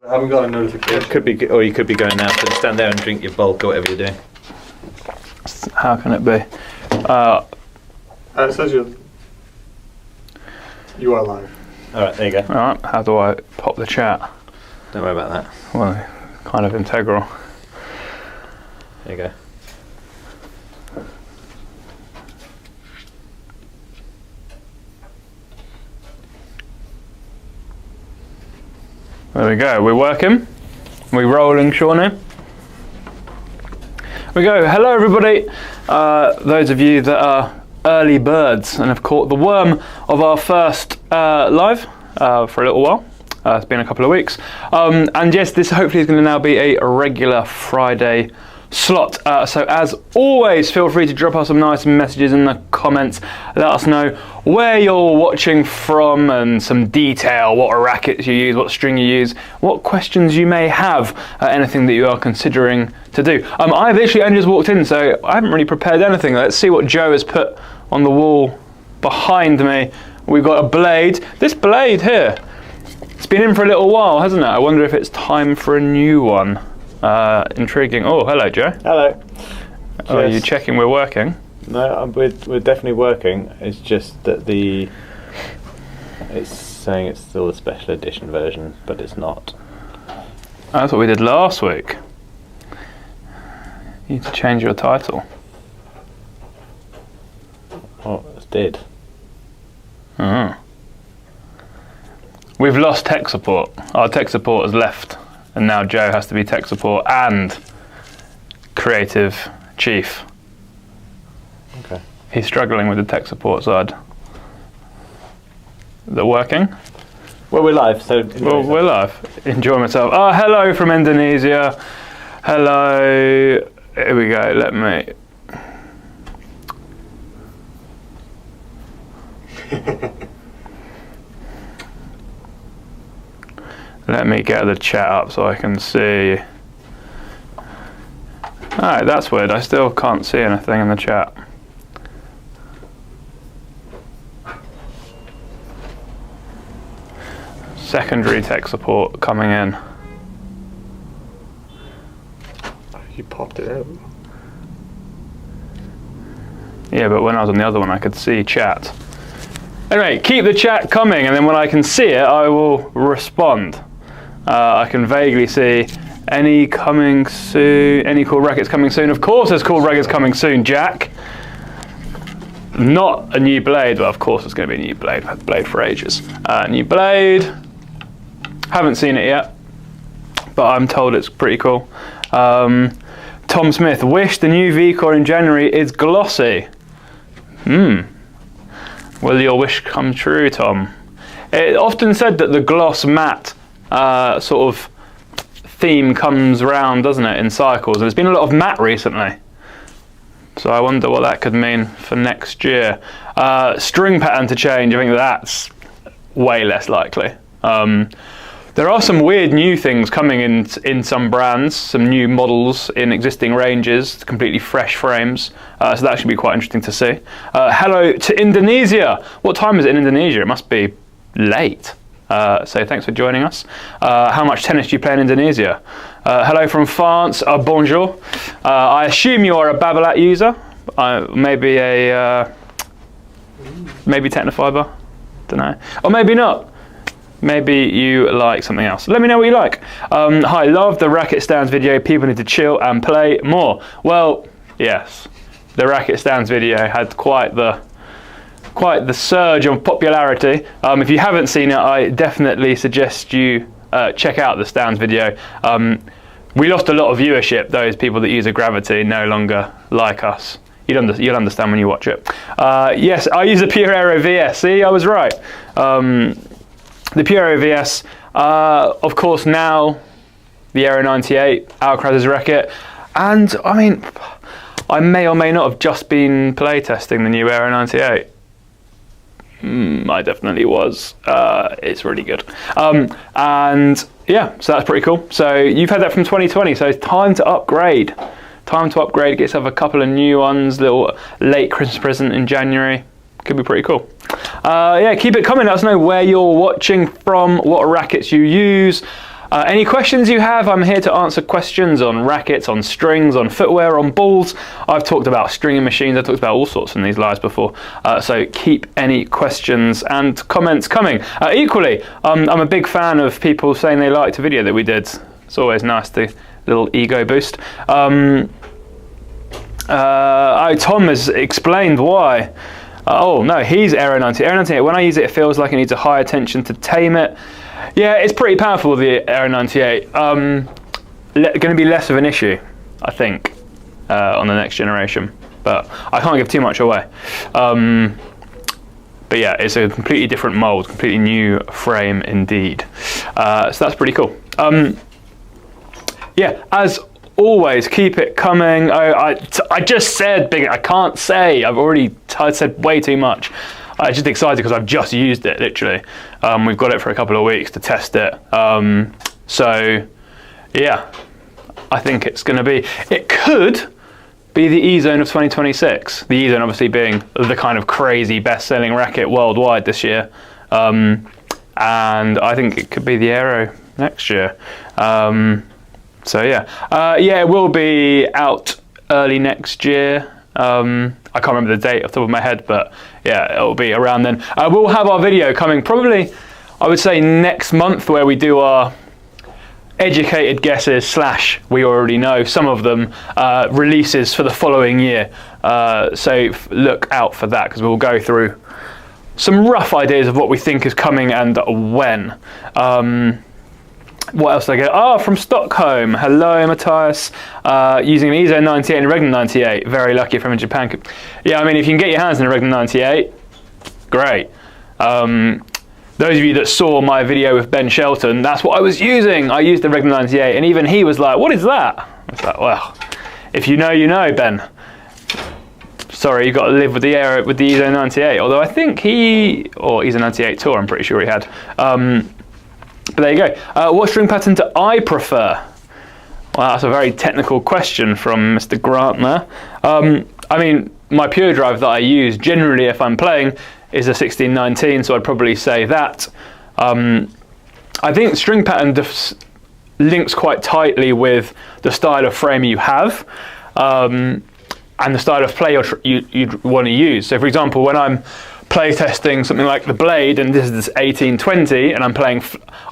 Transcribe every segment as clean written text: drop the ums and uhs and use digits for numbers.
I haven't got a notification. Could be, or you could be going now. So stand there and drink your bulk or whatever you're doing. How can it be? It says you are live. Alright, there you go. Alright, how do I pop the chat? Don't worry about that. Well, kind of integral. There you go. There we go, we're working. We rolling, Shawnee? We go, hello everybody. Those of you that are early birds and have caught the worm of our first live for a little while. It's been a couple of weeks. And yes, this hopefully is going to now be a regular Friday slot. So as always, feel free to drop us some nice messages in the comments. Let us know where you're watching from and some detail, what rackets you use, what string you use, what questions you may have, anything that you are considering to do. I've literally only just walked in, so I haven't really prepared anything. Let's see what Joe has put on the wall behind me. We've got a blade. This blade here, it's been in for a little while, hasn't it? I wonder if it's time for a new one. Intriguing. Oh, hello, Joe. Hello. Oh, are you checking we're working? No, we're definitely working. It's just that it's saying it's still the special edition version, but it's not. That's what we did last week. You need to change your title. Oh, it did. Oh. We've lost tech support. Our tech support has left, and now Joe has to be tech support and creative chief. Okay. He's struggling with the tech support side. Is that working? Well, we're live, so... Well, we're live. Enjoy myself. Oh, hello from Indonesia. Hello. Here we go. Let me... Let me get the chat up so I can see. Alright, that's weird. I still can't see anything in the chat. Secondary tech support coming in. You popped it out. Yeah, but when I was on the other one, I could see chat. Anyway, keep the chat coming, and then when I can see it, I will respond. I can vaguely see any coming soon, any cool rackets coming soon. Of course there's cool rackets coming soon, Jack. Not a new blade, but of course there's going to be a new blade. I've had the blade for ages. New blade. Haven't seen it yet, but I'm told it's pretty cool. Tom Smith, wish the new V-Core in January is glossy. Will your wish come true, Tom? It often said that the gloss matte sort of theme comes round, doesn't it, in cycles? And there's been a lot of matte recently. So I wonder what that could mean for next year. String pattern to change, I think that's way less likely. There are some weird new things coming in some brands, some new models in existing ranges, completely fresh frames. So that should be quite interesting to see. Hello to Indonesia. What time is it in Indonesia? It must be late. So thanks for joining us. How much tennis do you play in Indonesia? Hello from France. Bonjour. I assume you are a Babolat user. Maybe maybe Technofiber. Don't know. Or maybe not. Maybe you like something else. Let me know what you like. Hi, love the racket stands video. People need to chill and play more. Well, yes, the racket stands video had quite the surge of popularity. If you haven't seen it, I definitely suggest you check out the stands video. We lost a lot of viewership. Those people that use a Gravity no longer like us. You'll understand when you watch it. Yes, I use a Pure Aero VS. See, I was right. The Pure Aero VS, of course, now the Aero 98, Alcaraz's racket, and I mean, I may or may not have just been playtesting the new Aero 98. I definitely was. It's really good. And yeah, so that's pretty cool. So you've had that from 2020, so it's time to upgrade. Time to upgrade, get yourself a couple of new ones, little late Christmas present in January. Could be pretty cool. Yeah, keep it coming. Let us know where you're watching from, what rackets you use. Any questions you have, I'm here to answer questions on rackets, on strings, on footwear, on balls. I've talked about stringing machines, I've talked about all sorts in these lives before. So keep any questions and comments coming. Equally, I'm a big fan of people saying they liked a video that we did. It's always nice, the little ego boost. Tom has explained why. Oh no, he's Aero 98. Aero 98, when I use it, it feels like it needs a high attention to tame it. Yeah, it's pretty powerful, the Aero 98. Going to be less of an issue, I think, on the next generation. But I can't give too much away. But yeah, it's a completely different mold, completely new frame indeed. So that's pretty cool. Yeah, as always, keep it coming. I just said big. I can't say. I said way too much. I'm just excited because I've just used it, literally. We've got it for a couple of weeks to test it. So, yeah, I think it's going to be. It could be the E-Zone of 2026. The E-Zone obviously being the kind of crazy best-selling racket worldwide this year. And I think it could be the Aero next year. So yeah, it will be out early next year. I can't remember the date off the top of my head, but yeah, it'll be around then. We'll have our video coming probably, I would say, next month, where we do our educated guesses / we already know some of them, releases for the following year. So look out for that, because we'll go through some rough ideas of what we think is coming and when. What else did I get? Oh, from Stockholm. Hello, Matthias. Using an E-Zone 98 and a regular 98. Very lucky from Japan. Yeah, I mean, if you can get your hands on a regular 98, great. Those of you that saw my video with Ben Shelton, that's what I was using. I used the regular 98, and even he was like, what is that? I was like, well, if you know, you know, Ben. Sorry, you've got to live with the E-Zone 98. Although I think or E-Zone 98 Tour, I'm pretty sure he had. But there you go. What string pattern do I prefer? Well, that's a very technical question from Mr. Grant there. I mean, my pure drive that I use generally if I'm playing is a 1619, so I'd probably say that. I think string pattern links quite tightly with the style of frame you have and the style of play you'd want to use. So for example, when I'm play testing something like the Blade, and this is this 1820, and I'm playing,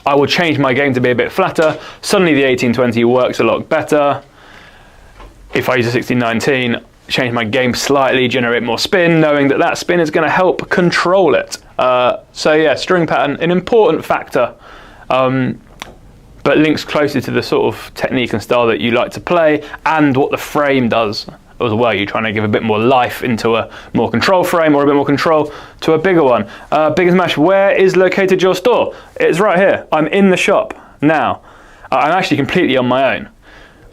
I will change my game to be a bit flatter. Suddenly the 1820 works a lot better. If I use a 1619, change my game slightly, generate more spin, knowing that that spin is going to help control it. So yeah, string pattern, an important factor, but links closely to the sort of technique and style that you like to play and what the frame does as well. You're trying to give a bit more life into a more control frame, or a bit more control to a bigger one. Biggest Mash, where is located your store? It's right here. I'm in the shop now. I'm actually completely on my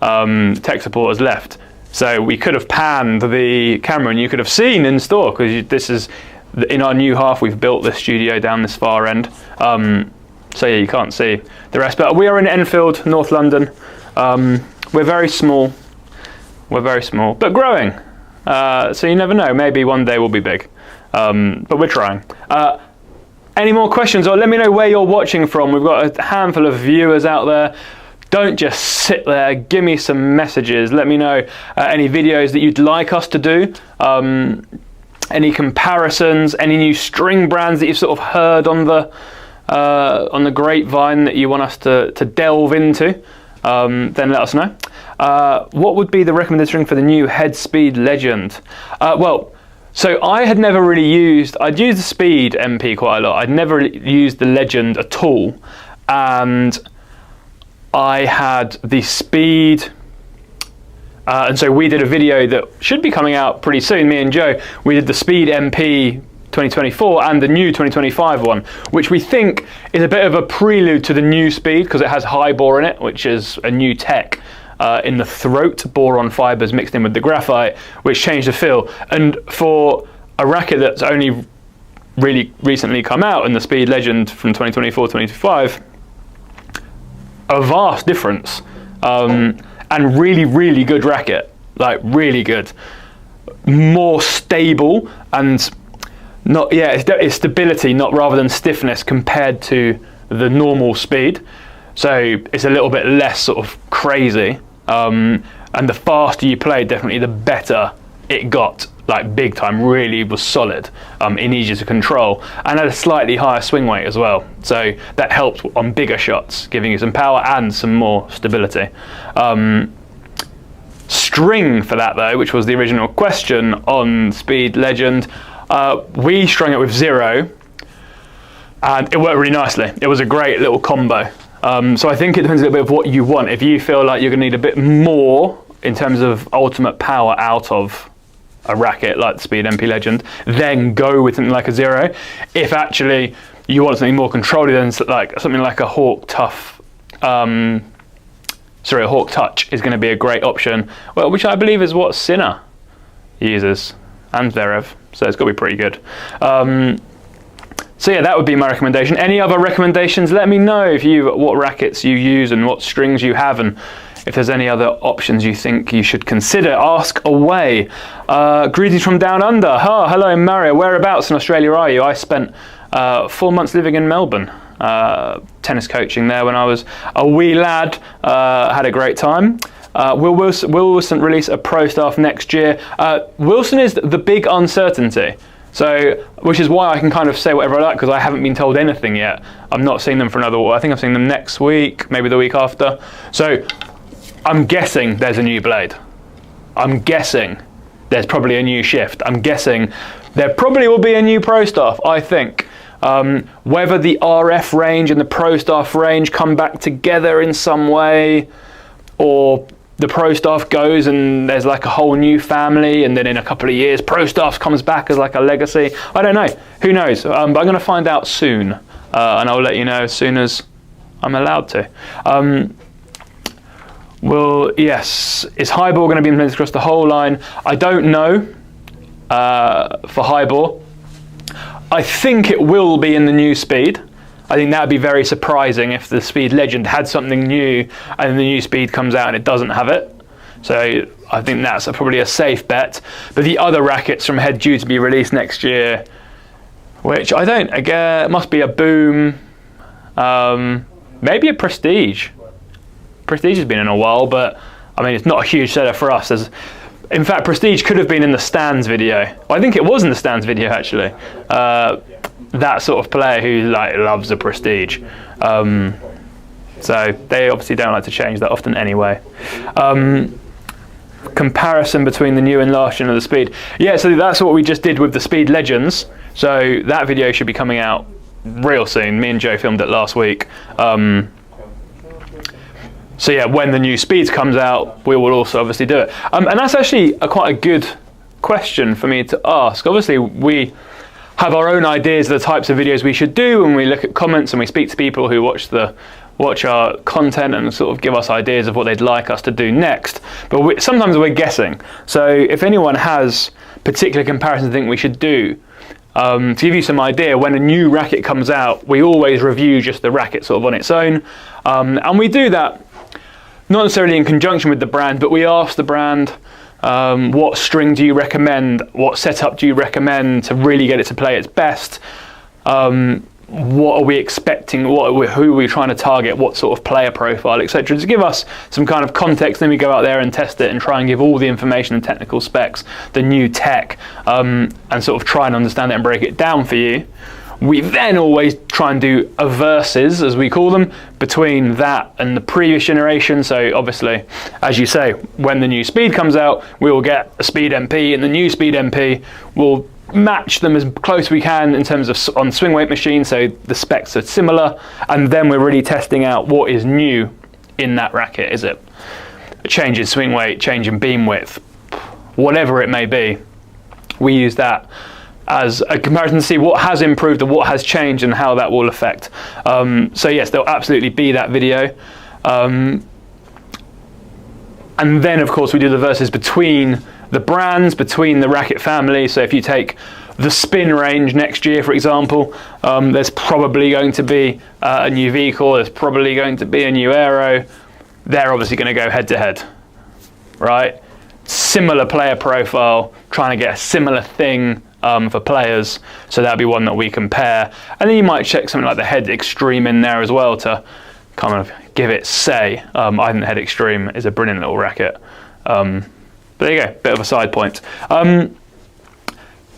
own. Tech support has left. So we could have panned the camera and you could have seen in store, because this is, in our new half, we've built this studio down this far end. So yeah, you can't see the rest. But we are in Enfield, North London. We're very small. We're very small, but growing. So you never know, maybe one day we'll be big. But we're trying. Any more questions, or let me know where you're watching from. We've got a handful of viewers out there. Don't just sit there, give me some messages. Let me know any videos that you'd like us to do. Any comparisons, any new string brands that you've sort of heard on the grapevine that you want us to delve into. Then let us know. What would be the recommended string for the new Head Speed Legend? Well, so I had never really I'd used the Speed MP quite a lot. I'd never really used the Legend at all. And I had the Speed, and so we did a video that should be coming out pretty soon, me and Joe. We did the Speed MP 2024 and the new 2025 one, which we think is a bit of a prelude to the new Speed, because it has high bore in it, which is a new tech in the throat, boron fibers mixed in with the graphite, which changed the feel. And for a racket that's only really recently come out in the Speed Legend from 2024-2025, a vast difference, and really, really good racket, like really good, more stable, and not, yeah, it's stability, not rather than stiffness compared to the normal Speed. so it's a little bit less sort of crazy. And the faster you play, definitely the better it got. Like big time, really was solid, and easier to control, and had a slightly higher swing weight as well. So that helped on bigger shots, giving you some power and some more stability. String for that though, which was the original question on Speed Legend, we strung it with 0, and it worked really nicely. It was a great little combo. So I think it depends a little bit of what you want. If you feel like you're going to need a bit more in terms of ultimate power out of a racket like the Speed MP Legend, then go with something like a 0. If actually you want something more controlled, then like something like a Hawk Touch is going to be a great option. Well, which I believe is what Sinner uses, and Zverev, so it's got to be pretty good. So yeah, that would be my recommendation. Any other recommendations? Let me know what rackets you use and what strings you have, and if there's any other options you think you should consider. Ask away. Greetings from down under. Oh, hello Mario, whereabouts in Australia are you? I spent 4 months living in Melbourne, tennis coaching there when I was a wee lad. Had a great time. Will Wilson release a pro staff next year? Wilson is the big uncertainty. So, which is why I can kind of say whatever I like, because I haven't been told anything yet. I'm not seeing them for I think I'm seeing them next week, maybe the week after. So I'm guessing there's a new blade. I'm guessing there's probably a new shift. I'm guessing there probably will be a new pro staff, I think. Whether the RF range and the pro staff range come back together in some way, or the pro staff goes and there's like a whole new family, and then in a couple of years pro staff comes back as like a legacy. I don't know, who knows, but I'm going to find out soon, and I'll let you know as soon as I'm allowed to. Well, yes, is high ball going to be implemented across the whole line? I don't know for high ball. I think it will be in the new Speed. I think that would be very surprising if the Speed Legend had something new and the new Speed comes out and it doesn't have it. So I think that's probably a safe bet. But the other rackets from Head due to be released next year, which I don't, again, it must be a Boom, maybe a Prestige. Prestige has been in a while, but I mean, it's not a huge seller for us. In fact, Prestige could have been in the Stands video. Well, I think it was in the Stands video, actually. That sort of player who loves the Prestige. So they obviously don't like to change that often anyway. Comparison between the new and last gen of the Speed. Yeah, so that's what we just did with the Speed Legends. So that video should be coming out real soon. Me and Joe filmed it last week. So yeah, when the new Speeds comes out, we will also obviously do it. And that's actually quite a good question for me to ask. Obviously, we have our own ideas of the types of videos we should do, and we look at comments and we speak to people who watch our content and sort of give us ideas of what they'd like us to do next. But sometimes we're guessing. So if anyone has particular comparisons they think we should do, to give you some idea, when a new racket comes out, we always review just the racket sort of on its own. And we do that not necessarily in conjunction with the brand, but we ask the brand, what string do you recommend? What setup do you recommend to really get it to play its best? What are we expecting? Who are we trying to target? What sort of player profile, etc. To give us some kind of context, then we go out there and test it and try and give all the information and technical specs, the new tech, and sort of try and understand it and break it down for you. We then always try and do a versus, as we call them, between that and the previous generation. So obviously, as you say, when the new Speed comes out, we will get a Speed MP, and the new Speed MP will match them as close as we can in terms of on swing weight machine, so the specs are similar, and then we're really testing out what is new in that racket. Is it a change in swing weight, change in beam width, whatever it may be? We use that as a comparison to see what has improved and what has changed and how that will affect. So yes, there'll absolutely be that video. And then of course we do the versus between the brands, between the racket family. So if you take the spin range next year, for example, there's probably going to be a new V-Core, there's probably going to be a new Aero. They're obviously going to go head to head, right? Similar player profile, trying to get a similar thing for players, so that'll be one that we compare. And then you might check something like the Head Extreme in there as well to kind of give it say. I think the Head Extreme is a brilliant little racket. But there you go, bit of a side point.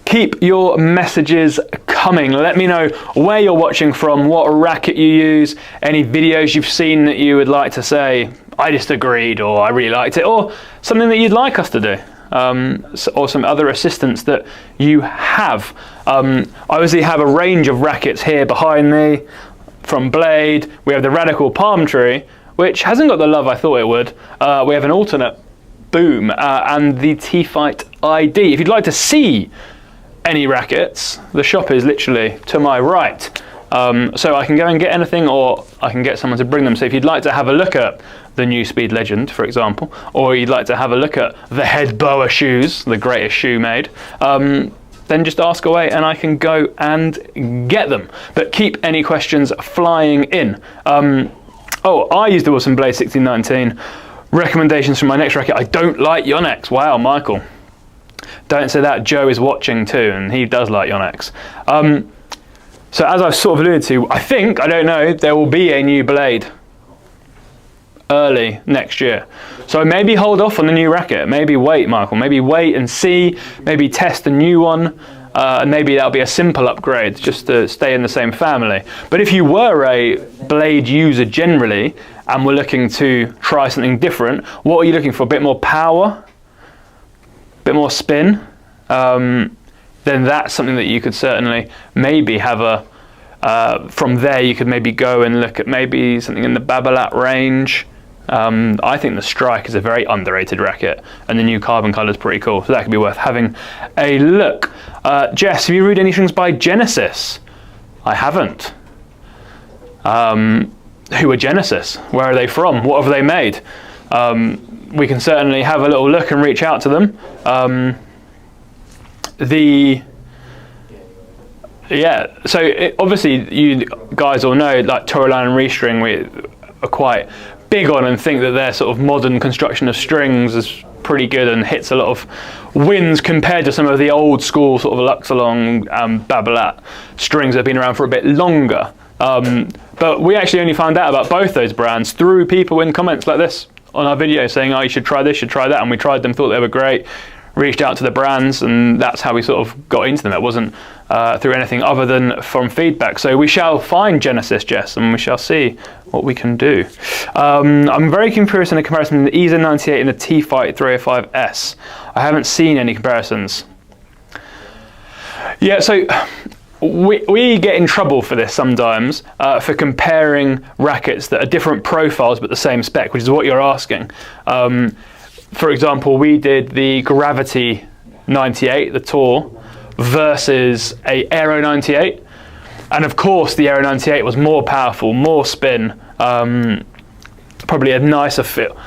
Keep your messages coming. Let me know where you're watching from, what racket you use, any videos you've seen that you would like to say, I disagreed, or I really liked it, or something that you'd like us to do. Or some other assistance that you have. I obviously have a range of rackets here behind me from Blade. We have the Radical Palm Tree, which hasn't got the love I thought it would. We have an alternate Boom and the T-Fight ID. If you'd like to see any rackets, the shop is literally to my right. So I can go and get anything, or I can get someone to bring them. So if you'd like to have a look at the New Speed Legend, for example, or you'd like to have a look at the Head Boa shoes, the greatest shoe made, then just ask away and I can go and get them. But keep any questions flying in. I used the Wilson Blade 1619. Recommendations for my next racket. I don't like Yonex. Wow, Michael. Don't say that. Joe is watching too, and he does like Yonex. So as I've sort of alluded to, I don't know, there will be a new Blade early next year. So maybe hold off on the new racket. Maybe wait, Michael. Maybe wait and see. Maybe test a new one. And maybe that'll be a simple upgrade just to stay in the same family. But if you were a Blade user generally and were looking to try something different, what are you looking for? A bit more power? A bit more spin? Then that's something that you could certainly maybe have from there you could maybe go and look at maybe something in the Babolat range. I think the Strike is a very underrated racket, and the new carbon colour is pretty cool, so that could be worth having a look. Jess, have you read any things by Genesis? I haven't. Who are Genesis? Where are they from? What have they made? We can certainly have a little look and reach out to them. Obviously you guys all know, like Toraline and Restring, we are quite big on and think that their sort of modern construction of strings is pretty good and hits a lot of wins compared to some of the old school sort of Luxalong and Babolat strings that have been around for a bit longer. But we actually only found out about both those brands through people in comments like this on our video saying, oh, you should try this, you should try that, and we tried them, thought they were great, reached out to the brands, and that's how we sort of got into them. It wasn't through anything other than from feedback. So we shall find Genesis, Jess, and we shall see what we can do. I'm very curious in a comparison between the EZA 98 and the T-Fight 305S. I haven't seen any comparisons. Yeah, so we get in trouble for this sometimes, for comparing rackets that are different profiles but the same spec, which is what you're asking. For example, we did the Gravity 98, the Tour, versus a Aero 98. And of course, the Aero 98 was more powerful, more spin, probably a nicer feel,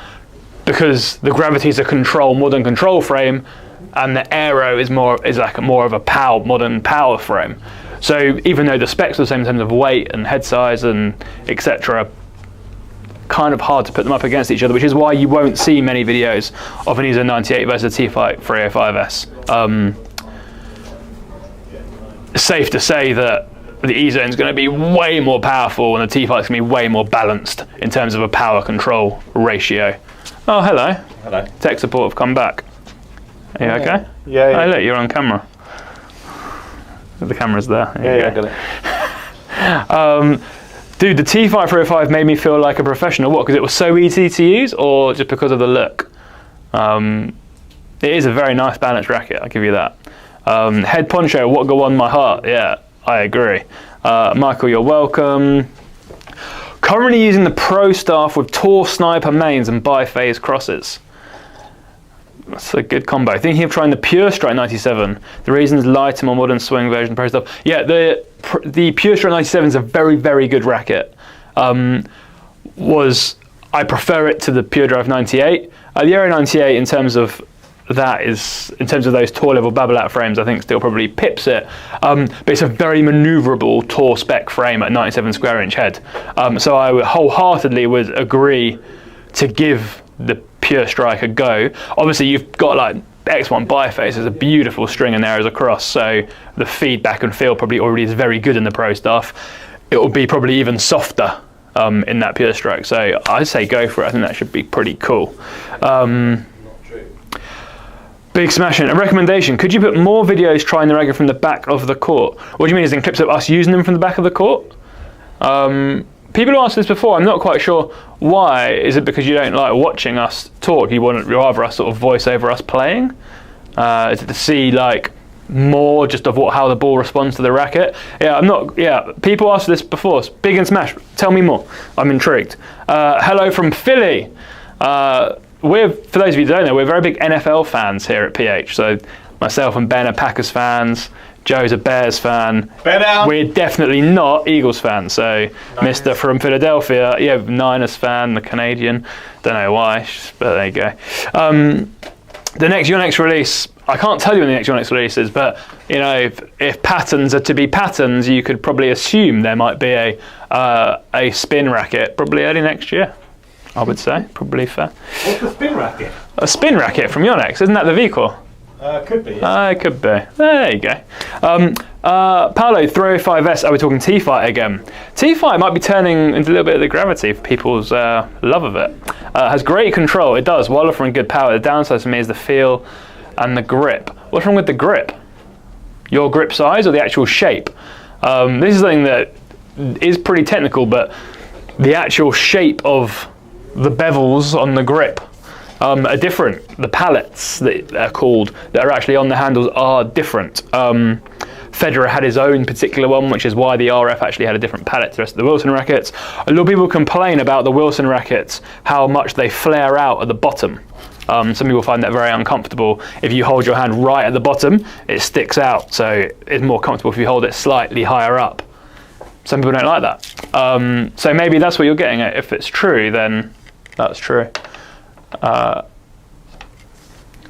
because the Gravity is a modern control frame, and the Aero is more of a modern power frame. So even though the specs are the same in terms of weight and head size and etc., kind of hard to put them up against each other, which is why you won't see many videos of an EZA 98 versus a T-Fight 305S. Safe to say that the EZA is going to be way more powerful and the T-Fight is going to be way more balanced in terms of a power control ratio. Oh, hello. Hello. Tech support have come back. Are you okay? Yeah. Oh, look, you're on camera. The camera's there. I got it. Dude, the T-Fight 305 made me feel like a professional. What, because it was so easy to use, or just because of the look? It is a very nice balanced racket, I'll give you that. Head poncho, what go on my heart? Yeah, I agree. Michael, you're welcome. Currently using the Pro Staff with Tor Sniper mains and biphase crosses. That's a good combo. Thinking of trying the Pure Strike 97. The reason is lighter, more modern swing version of Pro Staff. Yeah, the Pure Strike 97 is a very, very good racket. I prefer it to the Pure Drive 98. The Aero 98, in terms of those Tor level Babolat frames, I think still probably pips it. But it's a very manoeuvrable Tor spec frame at 97 square inch head. So I wholeheartedly would agree to give the Pure Strike a go. Obviously you've got like X1 biface, there's a beautiful string in there as a cross, so the feedback and feel probably already is very good in the Pro Staff. It will be probably even softer in that pure stroke. So I say go for it. I think that should be pretty cool. Big smashing. A recommendation: could you put more videos trying the racket from the back of the court? What do you mean? Is in clips of us using them from the back of the court? People have asked this before. I'm not quite sure why. Is it because you don't like watching us talk? You want rather us sort of voice over us playing? Is it to see like more just of how the ball responds to the racket? Yeah, I'm not. Yeah, people asked this before. Big and smash. Tell me more. I'm intrigued. Hello from Philly. For those of you who don't know, we're very big NFL fans here at PH. So myself and Ben are Packers fans. Joe's a Bears fan. We're definitely not Eagles fans. So Mr. from Philadelphia, yeah, Niners fan, the Canadian. Don't know why, but there you go. Your next release, I can't tell you when the next Your Next release is, but you know, if patterns are to be patterns, you could probably assume there might be a spin racket probably early next year. I would say, probably fair. What's the spin racket? A spin racket from Your Next, isn't that the V-Core? Could be. Yes. It could be. There you go. Paolo, 305S, are we talking T-Fight again? T-Fight might be turning into a little bit of the gravity for people's love of it. Has great control, it does, while offering good power. The downside for me is the feel and the grip. What's wrong with the grip? Your grip size or the actual shape? This is something that is pretty technical, but the actual shape of the bevels on the grip are different. The pallets that they're called that are actually on the handles are different. Federer had his own particular one, which is why the RF actually had a different pallet to the rest of the Wilson rackets. A lot of people complain about the Wilson rackets, how much they flare out at the bottom. Some people find that very uncomfortable. If you hold your hand right at the bottom, it sticks out, so it's more comfortable if you hold it slightly higher up. Some people don't like that. So maybe that's what you're getting at. If it's true, then that's true.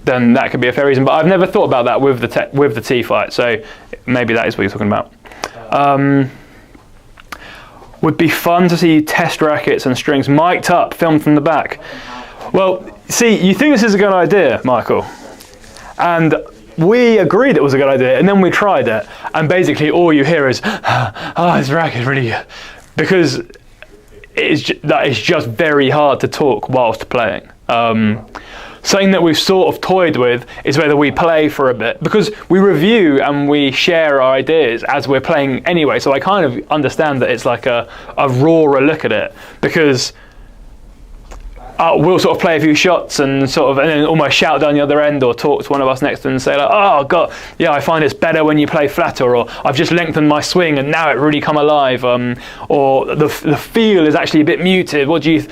Then that could be a fair reason, but I've never thought about that with the T-Fight, so maybe that is what you're talking about. Would be fun to see test rackets and strings mic'd up, filmed from the back. Well, see, you think this is a good idea, Michael, and we agreed it was a good idea, and then we tried it, and basically all you hear is, this racket's really good, because it's just very hard to talk whilst playing. Something that we've sort of toyed with is whether we play for a bit, because we review and we share our ideas as we're playing anyway, so I kind of understand that it's like a rawer look at it, because we'll sort of play a few shots and then almost shout down the other end or talk to one of us next to and say like, oh god, yeah, I find it's better when you play flatter, or I've just lengthened my swing and now it really come alive, or the feel is actually a bit muted, what do you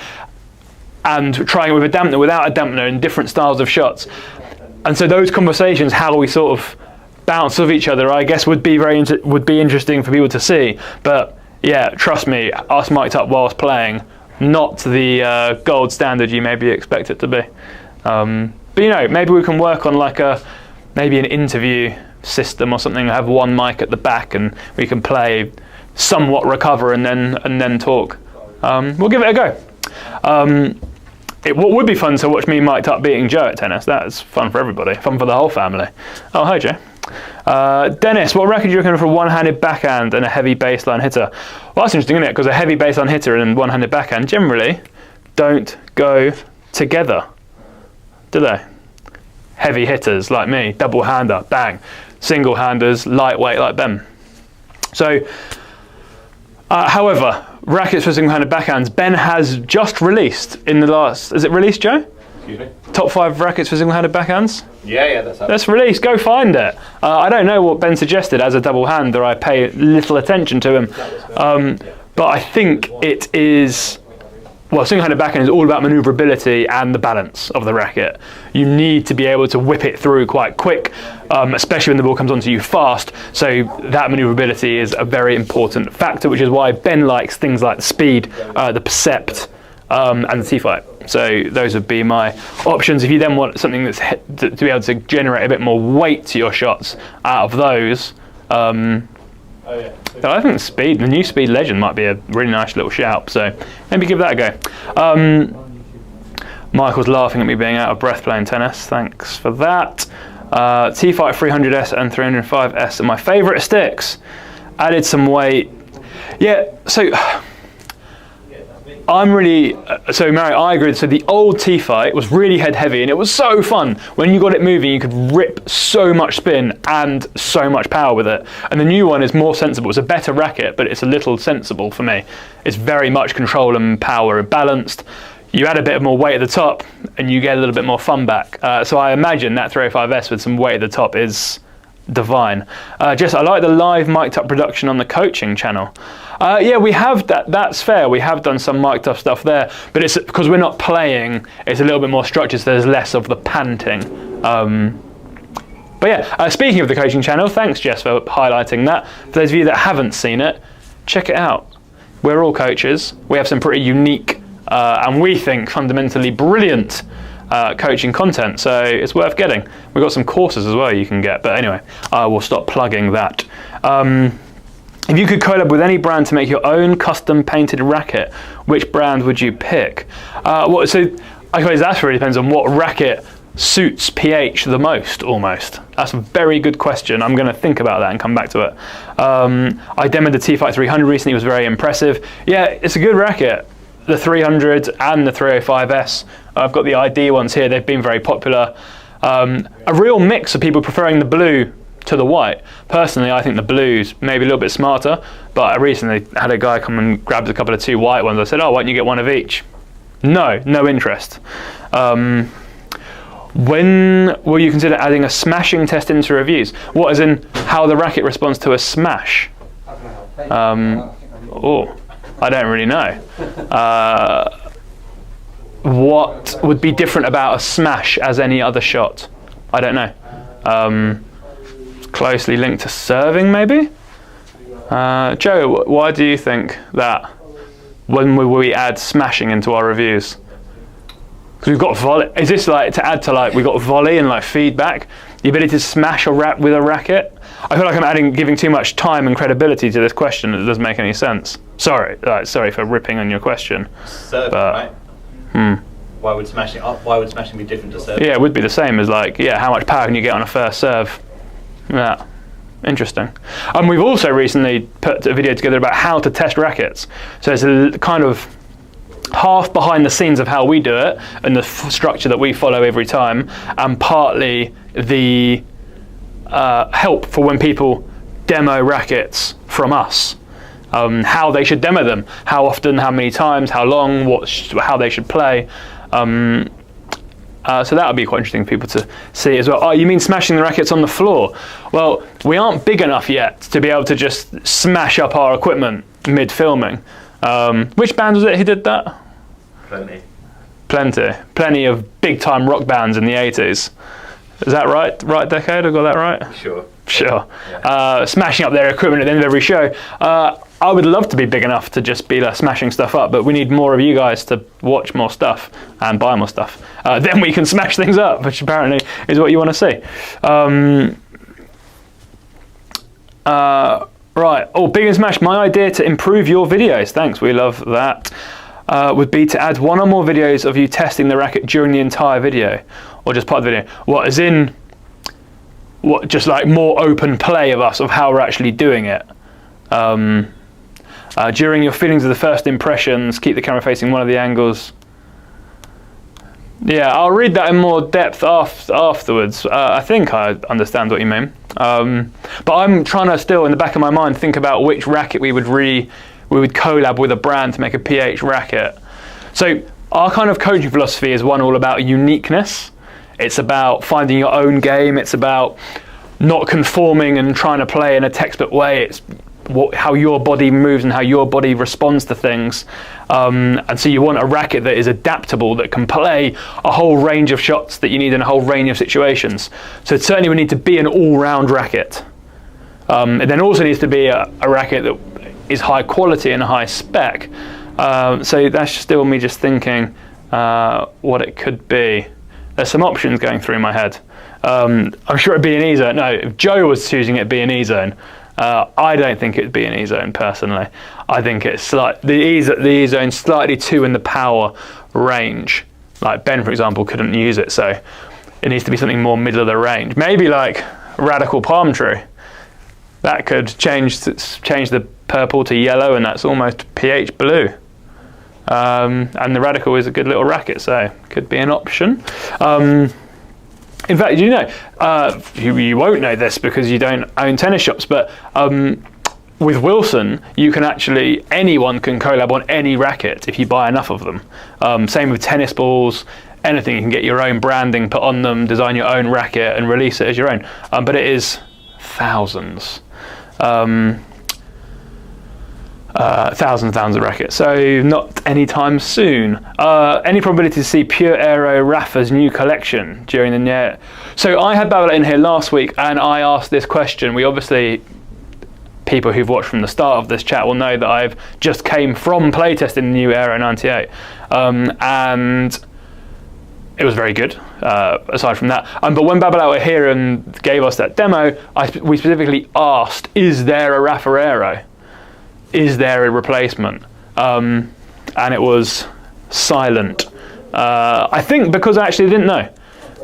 and trying it with a dampener, without a dampener, in different styles of shots. And so those conversations, how we sort of bounce off each other, I guess would be interesting for people to see. But yeah, trust me, us mic'd up whilst playing, not the gold standard you maybe expect it to be. But you know, maybe we can work on like maybe an interview system or something, have one mic at the back and we can play, somewhat recover and then talk. We'll give it a go. What would be fun to watch me mic'd up beating Joe at tennis. That's fun for everybody, fun for the whole family. Oh, hi Joe. Dennis, what racket do you recommend for a one-handed backhand and a heavy baseline hitter? Well, that's interesting, isn't it? Because a heavy baseline hitter and one-handed backhand generally don't go together, do they? Heavy hitters like me, double-hander, bang. Single-handers, lightweight like Ben. So, however, rackets for single-handed backhands, Ben has just released in the last, is it released, Joe? Excuse me? Top 5 rackets for single-handed backhands? Yeah, that's up. That's released, go find it. I don't know what Ben suggested as a double-hander, I pay little attention to him. But I think it is, well, single-handed backhand is all about manoeuvrability and the balance of the racket. You need to be able to whip it through quite quick, especially when the ball comes onto you fast. So that manoeuvrability is a very important factor, which is why Ben likes things like the speed, the percept, and the T-Fight. So those would be my options. If you then want something that's to be able to generate a bit more weight to your shots out of those, I think the new Speed Legend might be a really nice little shout, so maybe give that a go. Michael's laughing at me being out of breath playing tennis, thanks for that. T-Fight 300S and 305S are my favourite sticks. Added some weight. Yeah, so I'm really, so Mary, I agree. So the old T-Fight was really head heavy and it was so fun. When you got it moving, you could rip so much spin and so much power with it. And the new one is more sensible. It's a better racket, but it's a little sensible for me. It's very much control and power balanced. You add a bit more weight at the top and you get a little bit more fun back. So I imagine that 305S with some weight at the top is divine. Jess, I like the live mic'd up production on the coaching channel. Yeah, we have that. That's fair. We have done some mic'd up stuff there, but it's because we're not playing. It's a little bit more structured, so there's less of the panting. But yeah, speaking of the coaching channel, thanks Jess for highlighting that. For those of you that haven't seen it, check it out. We're all coaches. We have some pretty unique and we think fundamentally brilliant coaching content, so it's worth getting. We've got some courses as well you can get, but anyway, I will stop plugging that. If you could collab with any brand to make your own custom painted racket, which brand would you pick? So I suppose that really depends on what racket suits pH the most, almost. That's a very good question. I'm going to think about that and come back to it. I demoed the T-Fight 300 recently. It was very impressive. Yeah, it's a good racket. The 300 and the 305S. I've got the ID ones here. They've been very popular. A real mix of people preferring the blue to the white. Personally, I think the blue's maybe a little bit smarter, but I recently had a guy come and grabbed a couple of 2 white ones. I said, oh, why don't you get one of each? No interest. When will you consider adding a smashing test into reviews? What, as in how the racket responds to a smash? I don't really know. What would be different about a smash as any other shot? I don't know. Closely linked to serving, maybe? Joe, why do you think that? When will we add smashing into our reviews? Because we've got volley. Is this like to add to like we've got volley and like feedback? The ability to smash a with a racket? I feel like I'm giving too much time and credibility to this question. It doesn't make any sense. Sorry for ripping on your question. Serving, right? Why would smashing be different to serving? Yeah, it would be the same as like, yeah, how much power can you get on a first serve? Yeah, interesting. We've also recently put a video together about how to test rackets. So it's a kind of half behind the scenes of how we do it and the structure that we follow every time, and partly the help for when people demo rackets from us. How they should demo them, how often, how many times, how long, how they should play. So that would be quite interesting for people to see as well. Oh, you mean smashing the rackets on the floor? Well, we aren't big enough yet to be able to just smash up our equipment mid-filming. Which band was it who did that? Plenty of big-time rock bands in the 80s. Is that right? Right decade? I got that right? Sure. Yeah. Smashing up their equipment at the end of every show. I would love to be big enough to just be smashing stuff up, but we need more of you guys to watch more stuff and buy more stuff. Then we can smash things up, which apparently is what you want to see. Right. Oh, Big and Smash, my idea to improve your videos, thanks, we love that, would be to add 1 or more videos of you testing the racket during the entire video, or just part of the video. What, as in, what, just like more open play of us, of how we're actually doing it. During your feelings of the first impressions, keep the camera facing one of the angles. Yeah, I'll read that in more depth afterwards. I think I understand what you mean. But I'm trying to still, in the back of my mind, think about which racket we would collab with a brand to make a pH racket. So our kind of coaching philosophy is one all about uniqueness. It's about finding your own game. It's about not conforming and trying to play in a textbook way. It's how your body moves and how your body responds to things. And so you want a racket that is adaptable, that can play a whole range of shots that you need in a whole range of situations. So it certainly would need to be an all-round racket. It then also needs to be a racket that is high quality and high spec. So that's still me just thinking what it could be. There's some options going through my head. I'm sure it'd be an E-zone. No, if Joe was choosing it, it'd be an E-zone. I don't think it'd be an E-zone personally. I think it's the E-zone's slightly too in the power range. Like Ben, for example, couldn't use it, so it needs to be something more middle of the range. Maybe like Radical Palm Tree. That could change the purple to yellow, and that's almost pH blue. And the Radical is a good little racket, so could be an option. In fact, you know, you won't know this because you don't own tennis shops, but with Wilson, you can actually, anyone can collab on any racket if you buy enough of them. Same with tennis balls, anything. You can get your own branding put on them, design your own racket and release it as your own. But it is thousands. Thousands of rackets, so not anytime soon. Any probability to see Pure Aero Rafa's new collection during the year? So I had Babylon in here last week and I asked this question. We obviously, people who've watched from the start of this chat will know that I've just came from playtesting the new Aero 98, and it was very good, aside from that. But when Babylon were here and gave us that demo, we specifically asked, is there a Rafa Aero? Is there a replacement? And it was silent. I think because I actually didn't know.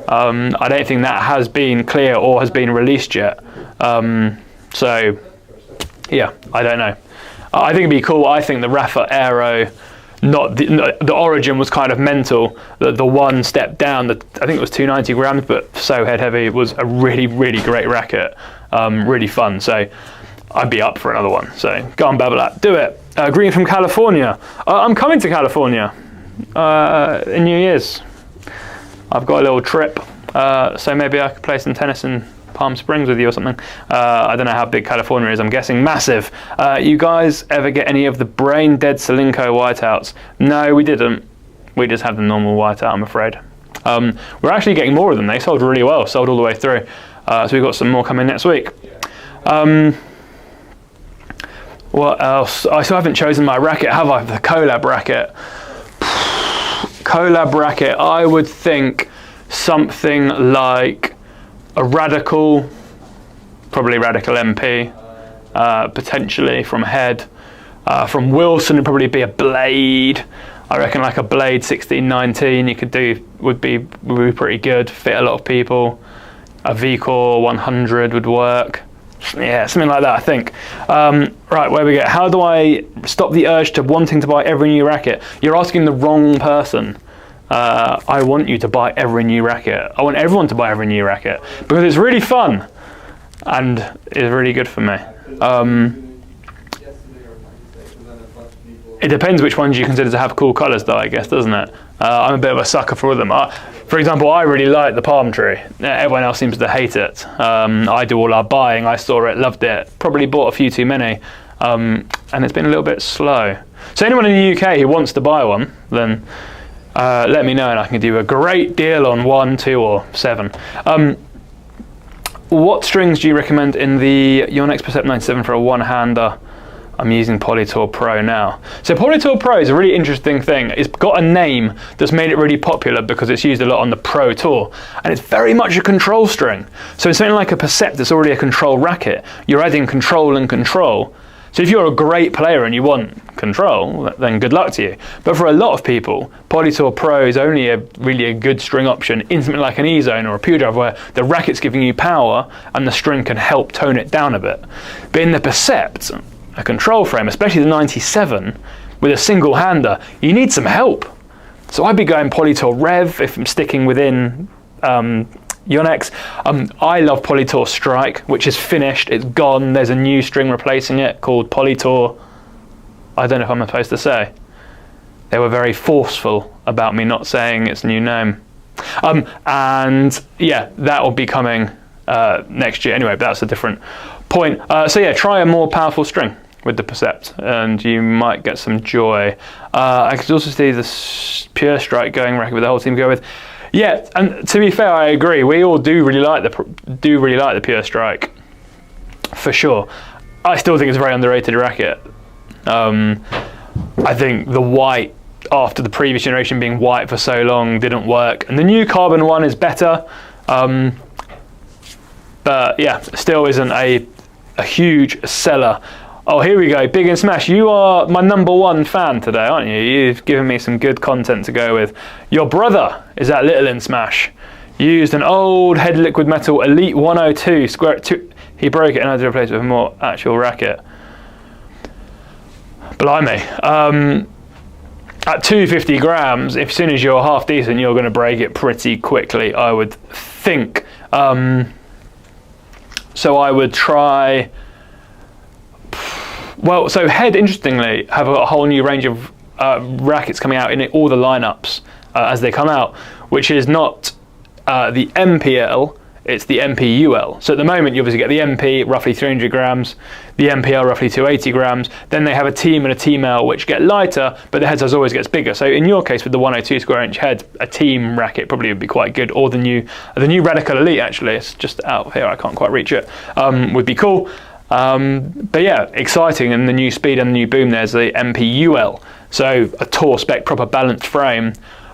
I don't think that has been clear or has been released yet. So, yeah, I don't know. I think it'd be cool. I think the Rafa Aero, the origin was kind of mental. The one step down, I think it was 290 grams, but so head heavy. It was a really, really great racket. Really fun. So I'd be up for another one. So go on, Babolat, do it. Green from California. I'm coming to California in New Year's. I've got a little trip, so maybe I could play some tennis in Palm Springs with you or something. I don't know how big California is. I'm guessing massive. You guys ever get any of the brain dead Solinco whiteouts? No, we didn't. We just have the normal whiteout, I'm afraid. We're actually getting more of them. They sold really well, sold all the way through. So we've got some more coming next week. What else? I still haven't chosen my racket, have I? The collab racket. Collab racket, I would think something like a Radical, probably Radical MP, potentially from Head. From Wilson, it'd probably be a Blade. I reckon like a Blade 1619 you could do would be pretty good, fit a lot of people. A V-Core 100 would work. Yeah, something like that, I think. Right, where we go. How do I stop the urge to wanting to buy every new racket? You're asking the wrong person. I want you to buy every new racket. I want everyone to buy every new racket because it's really fun and it's really good for me. It depends which ones you consider to have cool colours though, I guess, doesn't it? I'm a bit of a sucker for them. For example, I really like the palm tree. Everyone else seems to hate it. I do all our buying. I saw it, loved it. Probably bought a few too many. And it's been a little bit slow. So anyone in the UK who wants to buy one, then let me know and I can do a great deal on 1, 2 or 7. What strings do you recommend in the Yonex Percept 97 for a one-hander? I'm using Polytour Pro now. So Polytour Pro is a really interesting thing. It's got a name that's made it really popular because it's used a lot on the Pro Tour. And it's very much a control string. So it's something like a Percept that's already a control racket. You're adding control and control. So if you're a great player and you want control, then good luck to you. But for a lot of people, Polytour Pro is only really a good string option in something like an E-Zone or a Pure Drive where the racket's giving you power and the string can help tone it down a bit. But in the Percept, a control frame, especially the 97, with a single hander, you need some help. So I'd be going Polytour Rev if I'm sticking within Yonex. I love Polytour Strike, which is finished, it's gone, there's a new string replacing it called Polytour, I don't know if I'm supposed to say. They were very forceful about me not saying its new name. And yeah, that will be coming next year. Anyway, but that's a different point. So yeah, try a more powerful string with the Percept and you might get some joy. I could also see the Pure Strike going racket with the whole team go with. Yeah, and to be fair, I agree. We all do really like the Pure Strike, for sure. I still think it's a very underrated racket. I think the white, after the previous generation being white for so long, didn't work, and the new carbon one is better. But yeah, still isn't a huge seller. Oh, here we go, Big and Smash. You are my #1 fan today, aren't you? You've given me some good content to go with. Your brother is at Little in Smash. Used an old head liquid metal Elite 102 square 2. He broke it and had to replace it with a more actual racket. Blimey. at 250 grams, as soon as you're half decent, you're going to break it pretty quickly, I would think. So I would try. Well, so Head, interestingly, have a whole new range of rackets coming out in all the lineups as they come out, which is not the MPL, it's the MPUL. So at the moment, you obviously get the MP, roughly 300 grams, the MPL, roughly 280 grams. Then they have a Team and a Team L, which get lighter, but the head size always gets bigger. So in your case, with the 102 square inch head, a Team racket probably would be quite good, or the new Radical Elite, actually. It's just out here, I can't quite reach it, would be cool. But yeah, exciting, and the new speed and the new boom, there's the MPUL. So a Tour spec, proper balanced frame,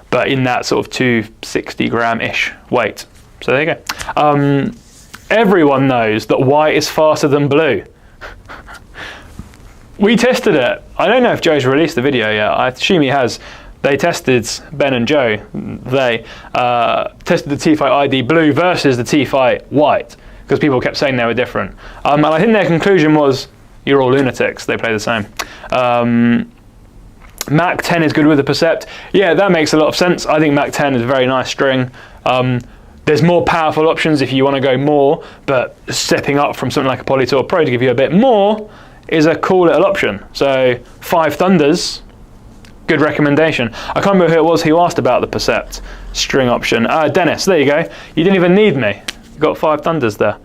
but in that sort of 260 gram-ish weight. So there you go. Everyone knows that white is faster than blue. We tested it. I don't know if Joe's released the video yet. I assume he has. They tested, Ben and Joe, they tested the T-Fight ID blue versus the T-Fight white, because people kept saying they were different. And I think their conclusion was, you're all lunatics, they play the same. Mac 10 is good with the Percept. Yeah, that makes a lot of sense. I think Mac 10 is a very nice string. There's more powerful options if you want to go more, but stepping up from something like a Polytour Pro to give you a bit more is a cool little option. So 5 Thunders, good recommendation. I can't remember who it was who asked about the Percept string option. Dennis, there you go. You didn't even need me. You got 5 Thunders there.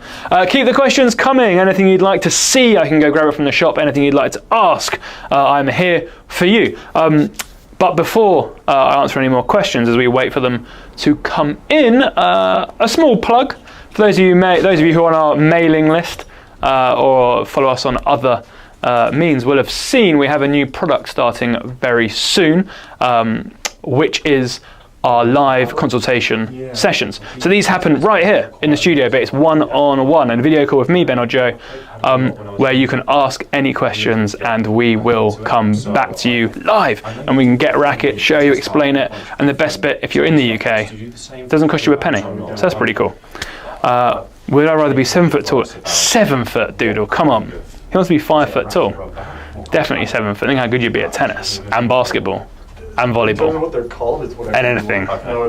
Keep the questions coming. Anything you'd like to see, I can go grab it from the shop. Anything you'd like to ask, I'm here for you. But before I answer any more questions, as we wait for them to come in, a small plug for those of you who are on our mailing list or follow us on other means will have seen we have a new product starting very soon, which is our live consultation sessions. So these happen right here in the studio, but it's one-on-one, and a video call with me, Ben or Joe, where you can ask any questions and we will come back to you live, and we can get racket, show you, explain it, and the best bit, if you're in the UK, it doesn't cost you a penny. So that's pretty cool. Would I rather be 7 foot tall? 7 foot, doodle, come on. He wants to be 5 foot tall. Definitely 7 foot. Think how good you'd be at tennis and basketball and volleyball What they're called is what and anything. No,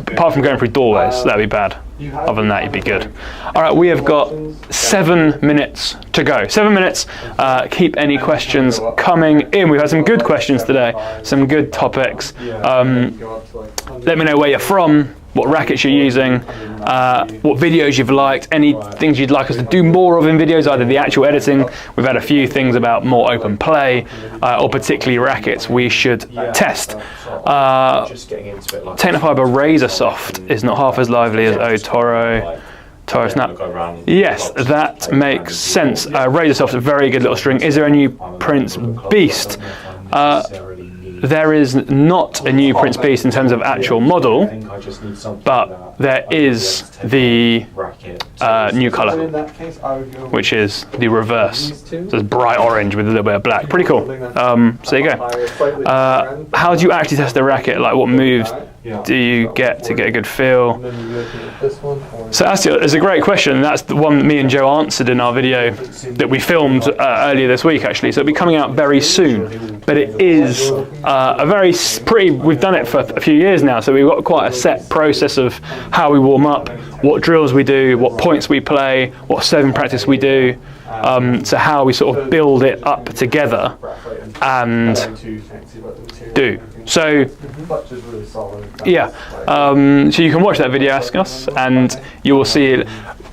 Apart from going through doorways, that'd be bad. Other than that, you'd be good. All right, we have got 7 minutes to go. 7 minutes. Keep any questions coming in. We've had some good questions today, some good topics. Let me know where you're from, what rackets you're using, what videos you've liked, any things you'd like us to do more of in videos, either the actual editing. We've had a few things about more open play, or particularly rackets we should test. Technofiber Razor Soft is not half as lively as Toro Snap. Yes, that makes sense. Razor Soft's a very good little string. Is there a new Prince Beast? There is not a new Prince Beast in terms of actual model, but there is the new colour, which is the reverse. So it's bright orange with a little bit of black. Pretty cool. So there you go. How do you actually test the racket? Like, what moves do you get to get a good feel? So it's a great question. That's the one that me and Joe answered in our video that we filmed earlier this week, actually. So it'll be coming out very soon. But it is we've done it for a few years now, so we've got quite a set process of how we warm up, what drills we do, what points we play, what serving practice we do, so how we sort of build it up together and do. So yeah, so you can watch that video, ask us, and you will see it.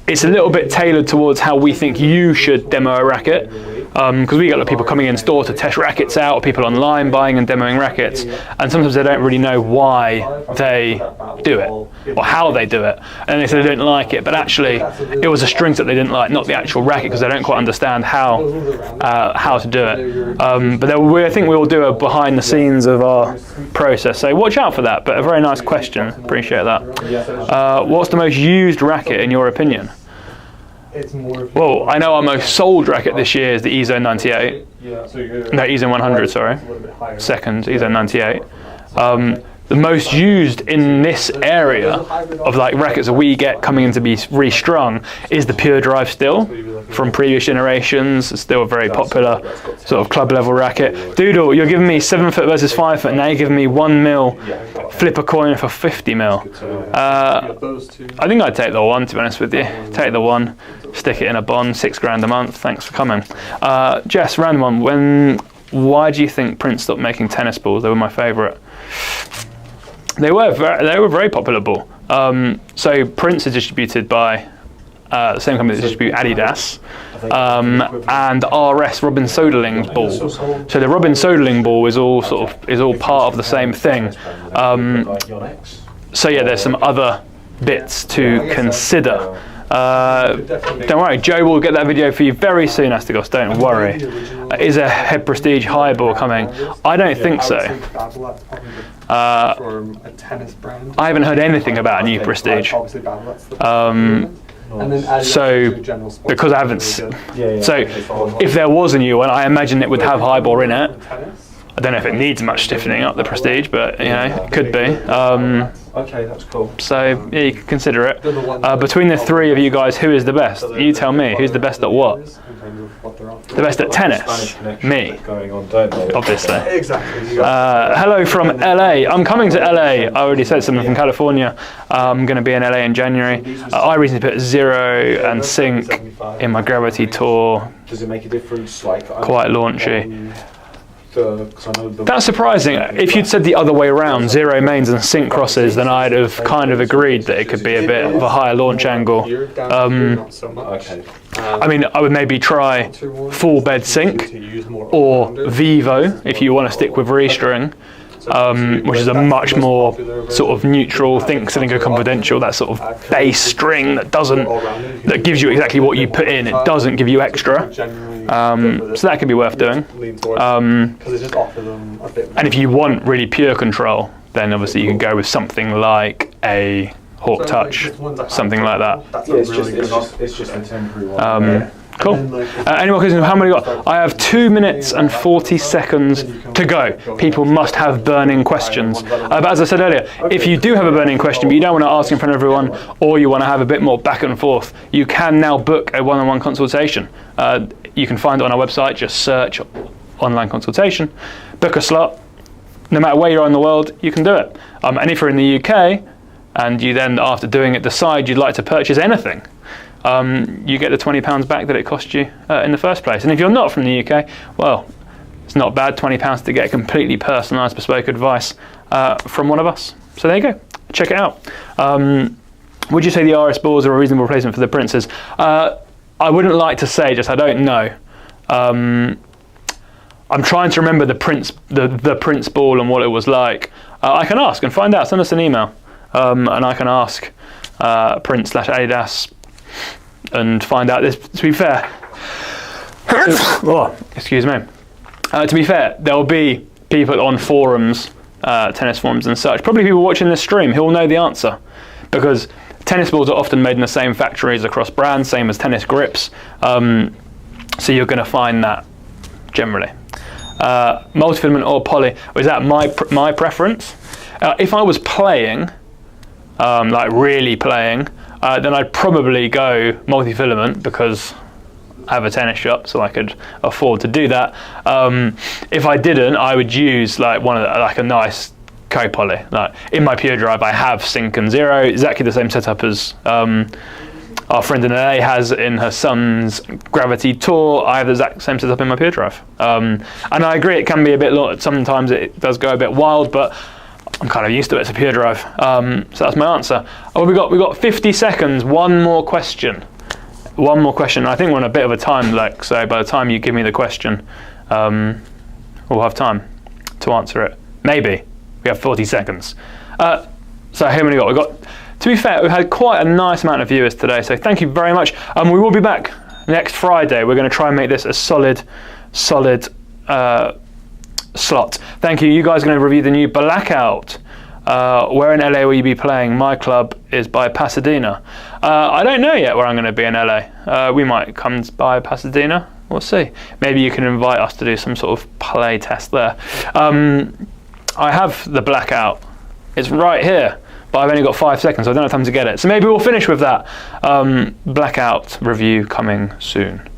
It's a little bit tailored towards how we think you should demo a racket, because we get a lot of people coming in store to test rackets out, or people online buying and demoing rackets, and sometimes they don't really know why they do it or how they do it, and they say they don't like it, but actually it was a string that they didn't like, not the actual racket, because they don't quite understand how to do it. But I think we will do a behind the scenes of our process, so watch out for that. But a very nice question, appreciate that. What's the most used racket in your opinion? Well, I know our most sold racket this year is the EZone 98. No, EZone 100, sorry. Second, EZone 98. The most used in this area of like rackets that we get coming in to be restrung is the Pure Drive still. from previous generations. It's still a very popular sort of club level racket. Doodle, you're giving me 7 foot versus 5 foot. Now you're giving me 1 mil. Flip a coin for 50 mil. I think I'd take the 1, to be honest with you. Take the 1, stick it in a bond, $6 a month. Thanks for coming. Jess, random one. Why do you think Prince stopped making tennis balls? They were my favourite. They were a very popular ball. So Prince is distributed by the same company that distribute Adidas, and RS Robin Soderling's ball. So the Robin Soderling ball is all part of the same thing. So yeah, there's some other bits to consider. Don't worry, Joe will get that video for you very soon, Astigos, don't worry. Is a Head Prestige high ball coming? I don't think so. I haven't heard anything about a new Prestige. So, because I haven't... So, if there was a new one, I imagine it would have high ball in it. I don't know if it needs much stiffening up, the Prestige, but you know, it could be. Okay, that's cool. So yeah, you can consider it. Between the three of you guys, who is the best? You tell me. Who's the best at what? The best at tennis? Me. Obviously. Exactly. Hello from LA. I'm coming to LA. I already said something from California. I'm going to be in LA in January. I recently put 0 and sync in my Gravity Tour. Does it make a difference? Like, quite launchy. That's surprising. If you'd said the other way around, 0 mains and sync crosses, then I'd have kind of agreed that it could be a bit of a higher launch angle. I mean, I would maybe try full bed sync or Vivo if you want to stick with restring, which is a much more sort of neutral, think confidential, that sort of bass string that gives you exactly what you put in. It doesn't give you extra. So that could be worth doing. And if you want really pure control, then obviously you can go with something like a Hawk Touch, something like that. It's just a temporary one. Cool. Any more questions? How many got? I have 2 minutes and 40 seconds to go. People must have burning questions. But as I said earlier, if you do have a burning question, but you don't want to ask in front of everyone, or you want to have a bit more back and forth, you can now book a one-on-one consultation. You can find it on our website. Just search online consultation, book a slot. No matter where you are in the world, you can do it. And if you're in the UK, and you then, after doing it, decide you'd like to purchase anything, you get the £20 back that it cost you in the first place. And if you're not from the UK, well, it's not bad, £20 to get completely personalised, bespoke advice from one of us. So there you go, check it out. Would you say the RS balls are a reasonable replacement for the Princes? I wouldn't like to say, just I don't know. I'm trying to remember the Prince ball and what it was like. I can ask and find out, send us an email, and I can ask Prince/Adidas and find out this. To be fair, excuse me. To be fair, there will be people on forums, tennis forums and such, probably people watching this stream who will know the answer, because tennis balls are often made in the same factories across brands, same as tennis grips. So you're going to find that generally. Multi-filament or poly, is that my preference? If I was playing, like really playing, then I'd probably go multi-filament because I have a tennis shop, so I could afford to do that. If I didn't, I would use like a nice co-poly. Like in my Pure Drive, I have sync and 0, exactly the same setup as our friend in LA has in her son's Gravity Tour. I have the exact same setup in my Pure Drive. And I agree, it can be a bit sometimes it does go a bit wild, but I'm kind of used to it. It's a Pure Drive. So that's my answer. Oh, we got 50 seconds. One more question. I think we're on a bit of a time lag, so by the time you give me the question, we'll have time to answer it. Maybe. We have 40 seconds. So how many we got? To be fair, we've had quite a nice amount of viewers today, so thank you very much. We will be back next Friday. We're going to try and make this a solid slot. Thank you. You guys are going to review the new Blackout. Where in LA will you be playing? My club is by Pasadena. I don't know yet where I'm going to be in LA. We might come by Pasadena. We'll see. Maybe you can invite us to do some sort of play test there. I have the Blackout. It's right here. but I've only got 5 seconds, so I don't have time to get it. So maybe we'll finish with that Blackout review coming soon.